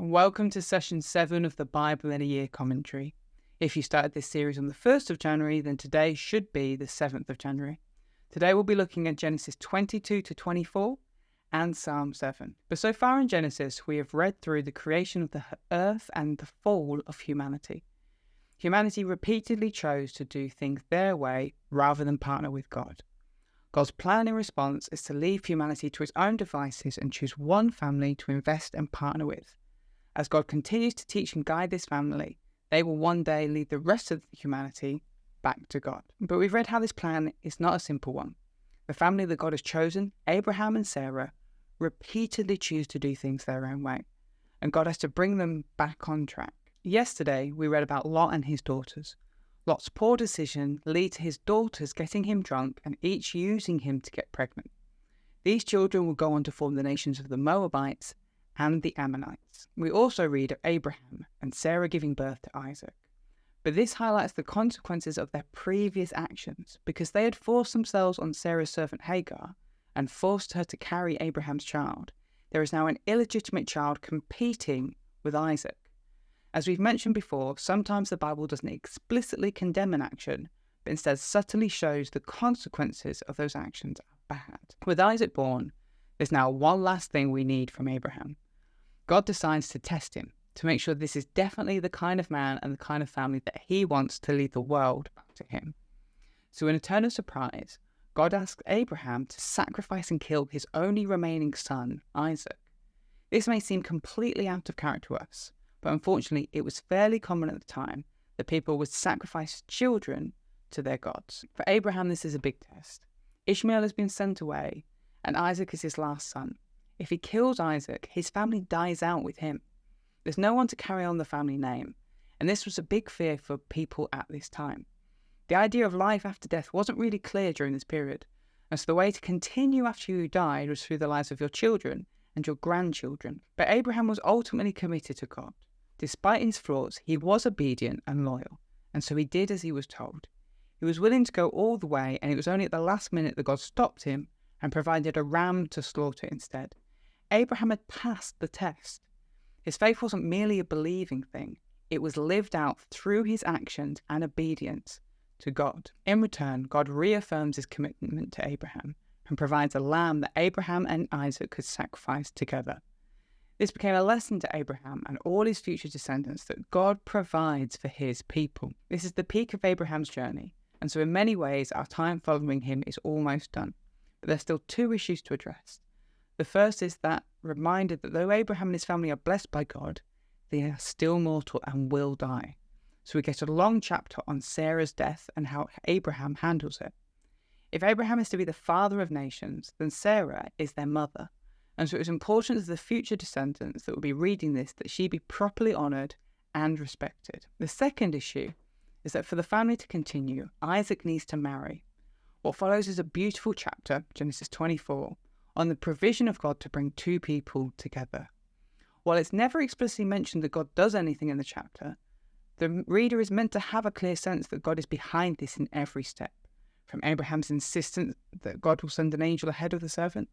Welcome to session 7 of the Bible in a Year commentary. If you started this series on the 1st of January, then today should be the 7th of January. Today we'll be looking at Genesis 22 to 24 and Psalm 7. But so far in Genesis, we have read through the creation of the earth and the fall of humanity. Humanity repeatedly chose to do things their way rather than partner with God. God's plan in response is to leave humanity to its own devices and choose one family to invest and partner with. As God continues to teach and guide this family, they will one day lead the rest of humanity back to God. But we've read how this plan is not a simple one. The family that God has chosen, Abraham and Sarah, repeatedly choose to do things their own way, and God has to bring them back on track. Yesterday, we read about Lot and his daughters. Lot's poor decision leads to his daughters getting him drunk and each using him to get pregnant. These children will go on to form the nations of the Moabites and the Ammonites. We also read of Abraham and Sarah giving birth to Isaac. But this highlights the consequences of their previous actions, because they had forced themselves on Sarah's servant Hagar and forced her to carry Abraham's child. There is now an illegitimate child competing with Isaac. As we've mentioned before, sometimes the Bible doesn't explicitly condemn an action, but instead subtly shows the consequences of those actions are bad. With Isaac born, there's now one last thing we need from Abraham. God decides to test him to make sure this is definitely the kind of man and the kind of family that he wants to lead the world back to him. So in a turn of surprise, God asks Abraham to sacrifice and kill his only remaining son, Isaac. This may seem completely out of character to us, but unfortunately it was fairly common at the time that people would sacrifice children to their gods. For Abraham, this is a big test. Ishmael has been sent away, and Isaac is his last son. If he kills Isaac, his family dies out with him. There's no one to carry on the family name, and this was a big fear for people at this time. The idea of life after death wasn't really clear during this period, and so the way to continue after you died was through the lives of your children and your grandchildren. But Abraham was ultimately committed to God. Despite his flaws, he was obedient and loyal, and so he did as he was told. He was willing to go all the way, and it was only at the last minute that God stopped him and provided a ram to slaughter instead. Abraham had passed the test. His faith wasn't merely a believing thing. It was lived out through his actions and obedience to God. In return, God reaffirms his commitment to Abraham and provides a lamb that Abraham and Isaac could sacrifice together. This became a lesson to Abraham and all his future descendants that God provides for his people. This is the peak of Abraham's journey, and so in many ways our time following him is almost done. But there's still two issues to address. The first is that reminder that though Abraham and his family are blessed by God, they are still mortal and will die. So we get a long chapter on Sarah's death and how Abraham handles it. If Abraham is to be the father of nations, then Sarah is their mother. And so it was important to the future descendants that will be reading this that she be properly honoured and respected. The second issue is that for the family to continue, Isaac needs to marry. What follows is a beautiful chapter, Genesis 24, on the provision of God to bring two people together. While it's never explicitly mentioned that God does anything in the chapter, the reader is meant to have a clear sense that God is behind this in every step, from Abraham's insistence that God will send an angel ahead of the servant,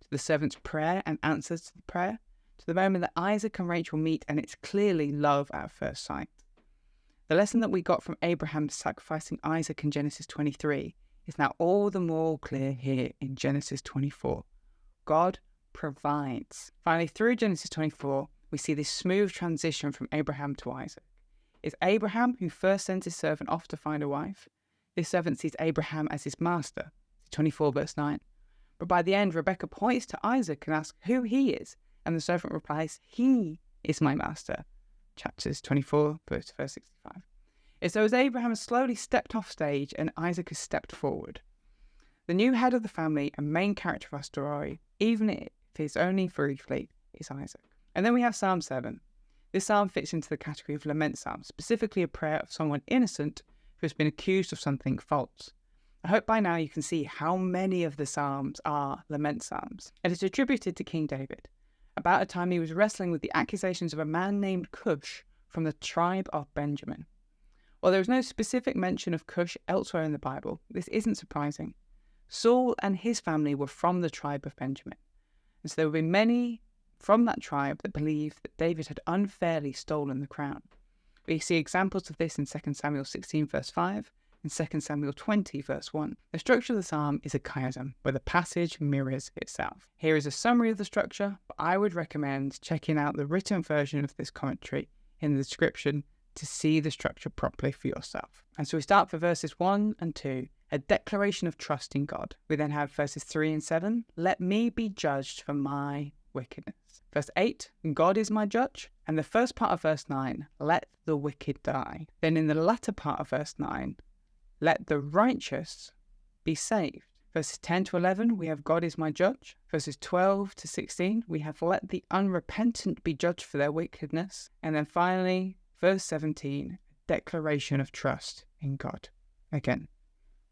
to the servant's prayer and answers to the prayer, to the moment that Isaac and Rachel meet and it's clearly love at first sight. The lesson that we got from Abraham sacrificing Isaac in Genesis 23 is now all the more clear here in Genesis 24. God provides. Finally, through Genesis 24, we see this smooth transition from Abraham to Isaac. It's Abraham who first sends his servant off to find a wife. This servant sees Abraham as his master, 24 verse 9. But by the end, Rebekah points to Isaac and asks who he is, and the servant replies, "He is my master." Chapters 24 verse 65. It's as Abraham has slowly stepped off stage and Isaac has stepped forward. The new head of the family and main character of our story, even if it's only briefly, is Isaac. And then we have Psalm 7. This psalm fits into the category of lament psalms, specifically a prayer of someone innocent who has been accused of something false. I hope by now you can see how many of the psalms are lament psalms. It is attributed to King David, about a time he was wrestling with the accusations of a man named Cush from the tribe of Benjamin. While there is no specific mention of Cush elsewhere in the Bible, this isn't surprising. Saul and his family were from the tribe of Benjamin, and so there will be many from that tribe that believed that David had unfairly stolen the crown. We see examples of this in 2 Samuel 16 verse 5 and 2 Samuel 20 verse 1. The structure of the psalm is a chiasm, where the passage mirrors itself. Here is a summary of the structure, but I would recommend checking out the written version of this commentary in the description to see the structure properly for yourself. And so we start for verses 1 and 2, a declaration of trust in God. We then have verses 3 and 7, let me be judged for my wickedness. Verse 8, God is my judge. And the first part of verse 9, let the wicked die. Then in the latter part of verse 9, let the righteous be saved. Verses 10 to 11, we have God is my judge. Verses 12 to 16, we have let the unrepentant be judged for their wickedness. And then finally, verse 17, declaration of trust in God. Again,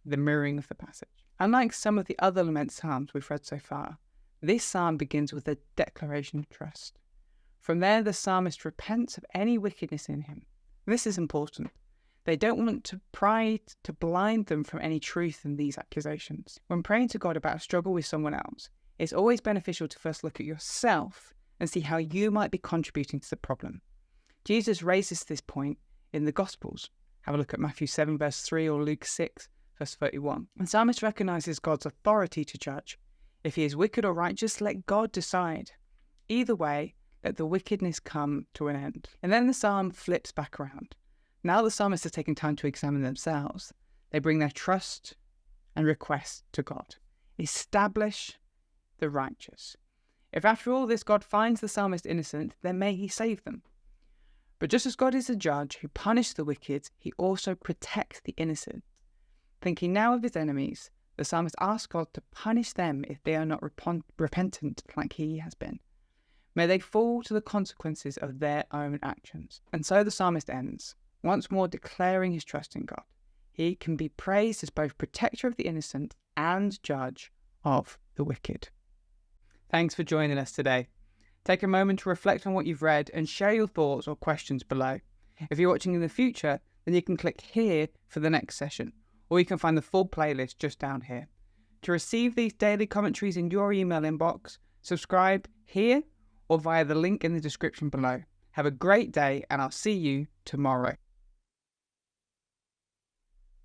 the mirroring of the passage. Unlike some of the other lament psalms we've read so far, this psalm begins with a declaration of trust. From there, the psalmist repents of any wickedness in him. This is important. They don't want pride to blind them from any truth in these accusations. When praying to God about a struggle with someone else, it's always beneficial to first look at yourself and see how you might be contributing to the problem. Jesus raises this point in the Gospels. Have a look at Matthew 7 verse 3 or Luke 6 verse 31. The psalmist recognizes God's authority to judge. If he is wicked or righteous, let God decide. Either way, let the wickedness come to an end. And then the psalm flips back around. Now the psalmist has taken time to examine themselves. They bring their trust and request to God. Establish the righteous. If after all this God finds the psalmist innocent, then may he save them. But just as God is a judge who punishes the wicked, he also protects the innocent. Thinking now of his enemies, the psalmist asks God to punish them if they are not repentant like he has been. May they fall to the consequences of their own actions. And so the psalmist ends, once more declaring his trust in God. He can be praised as both protector of the innocent and judge of the wicked. Thanks for joining us today. Take a moment to reflect on what you've read and share your thoughts or questions below. If you're watching in the future, then you can click here for the next session, or you can find the full playlist just down here. To receive these daily commentaries in your email inbox, subscribe here or via the link in the description below. Have a great day, and I'll see you tomorrow.